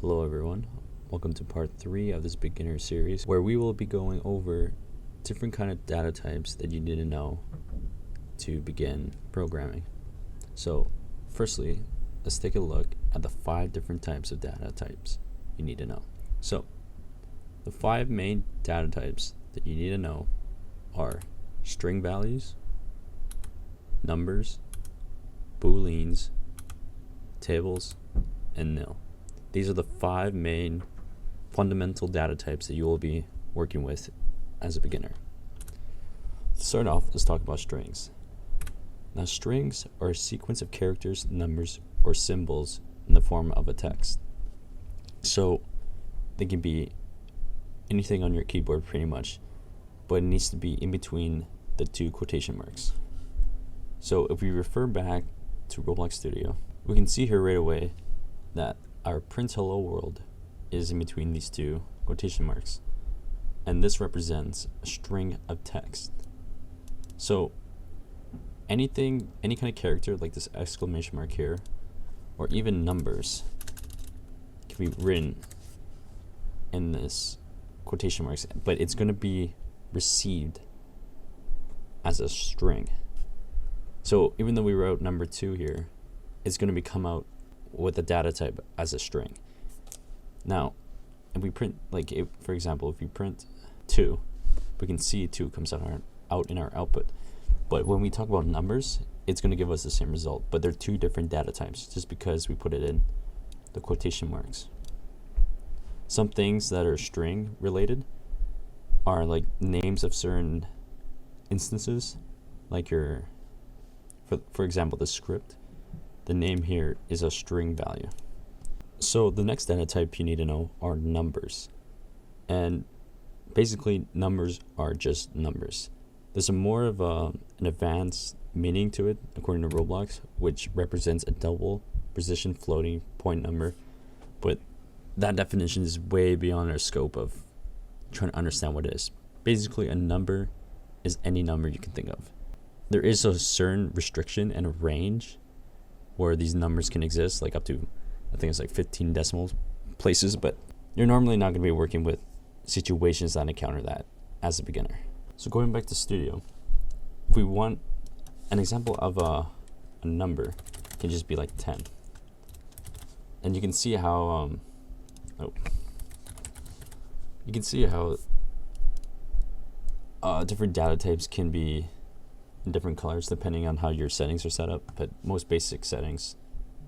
Hello everyone, welcome to part 3 of this beginner series where we will be going over different kind of data types that you need to know to begin programming. So firstly, let's take a look at the 5 different types of data types you need to know. So the 5 main data types that you need to know are string values, numbers, booleans, tables, and nil. These are the 5 main fundamental data types that you will be working with as a beginner. To start off, let's talk about strings. Now, strings are a sequence of characters, numbers, or symbols in the form of a text. So they can be anything on your keyboard pretty much, but it needs to be in between the 2 quotation marks. So if we refer back to Roblox Studio, we can see here right away that our print hello world is in between these 2 quotation marks, and this represents a string of text. So any kind of character like this exclamation mark here, or even numbers, can be written in this quotation marks, but it's going to be received as a string. So even though we wrote number 2 here, it's going to come out with the data type as a string. Now, if we print, for example, if we print 2, we can see 2 comes out in our output. But when we talk about numbers, it's going to give us the same result, but they're 2 different data types just because we put it in the quotation marks. Some things that are string related are like names of certain instances, like for example, the script. The name here is a string value. So the next data type you need to know are numbers. And basically, numbers are just numbers. There's a more of an advanced meaning to it, according to Roblox, which represents a double precision floating point number. But that definition is way beyond our scope of trying to understand what it is. Basically, a number is any number you can think of. There is a certain restriction and a range where these numbers can exist, like up to, I think it's like 15 decimal places, but you're normally not going to be working with situations that encounter that as a beginner. So going back to Studio, if we want an example of a number, it can just be like 10. And you can see how, different data types can be in different colors depending on how your settings are set up, but most basic settings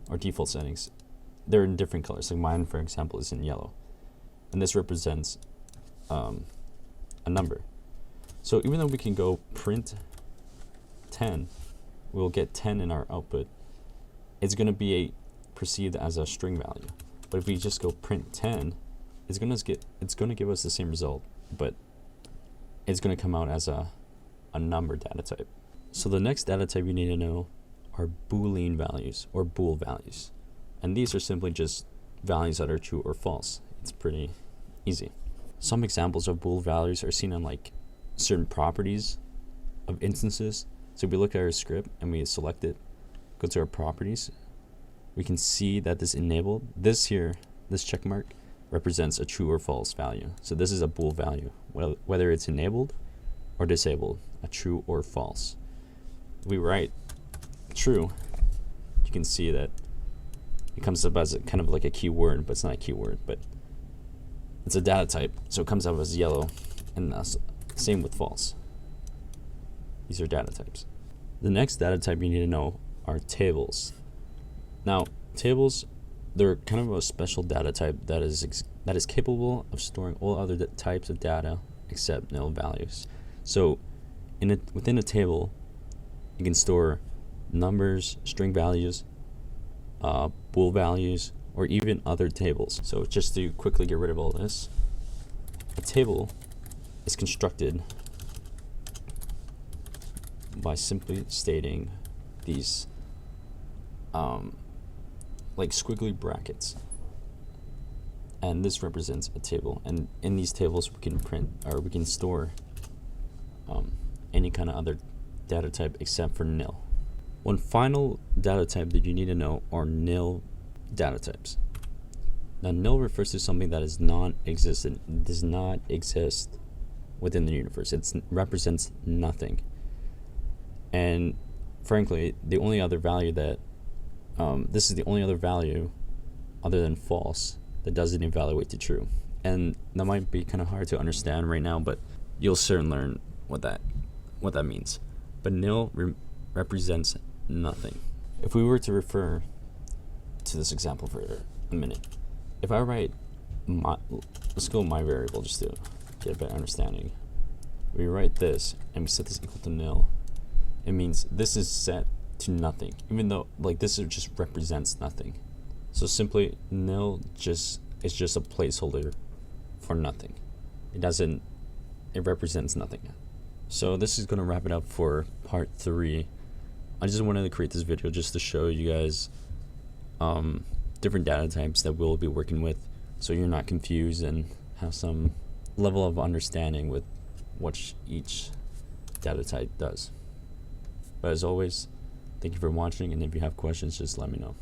or default settings, they're in different colors. Like mine, for example, is in yellow, and this represents a number. So even though we can go print 10, we'll get 10 in our output. It's going to be perceived as a string value. But if we just go print 10, it's going to give us the same result, but it's going to come out as a number data type. So the next data type you need to know are Boolean values or bool values. And these are simply just values that are true or false. It's pretty easy. Some examples of bool values are seen on like certain properties of instances. So if we look at our script and we select it, go to our properties, we can see that this enabled, this check mark represents a true or false value. So this is a bool value, whether it's enabled or disabled, a true or false. We write true, you can see that it comes up as kind of like a keyword, but it's not a keyword, but it's a data type, so it comes up as yellow, and same with false. These are data types. The next data type you need to know are tables. Now, tables, they're kind of a special data type that is capable of storing all other types of data except nil values. So within a table, you can store numbers, string values, bool values, or even other tables. So just to quickly get rid of all this, a table is constructed by simply stating these like squiggly brackets, and this represents a table. And in these tables, we can print or we can store any kind of other data type except for nil. One final data type that you need to know are nil data types. Now, nil refers to something that is non-existent. It does not exist within the universe. It represents nothing. And frankly, the only other value that this is the only other value other than false that doesn't evaluate to true. And that might be kind of hard to understand right now, but you'll soon learn what that means. But nil represents nothing. If we were to refer to this example for a minute, if I write let's go with my variable just to get a better understanding. We write this and we set this equal to nil. It means this is set to nothing, even though like this just represents nothing. So simply nil is just a placeholder for nothing. It represents nothing. So this is going to wrap it up for part 3. I just wanted to create this video just to show you guys different data types that we'll be working with, so you're not confused and have some level of understanding with what each data type does. But as always, thank you for watching, and if you have questions, just let me know.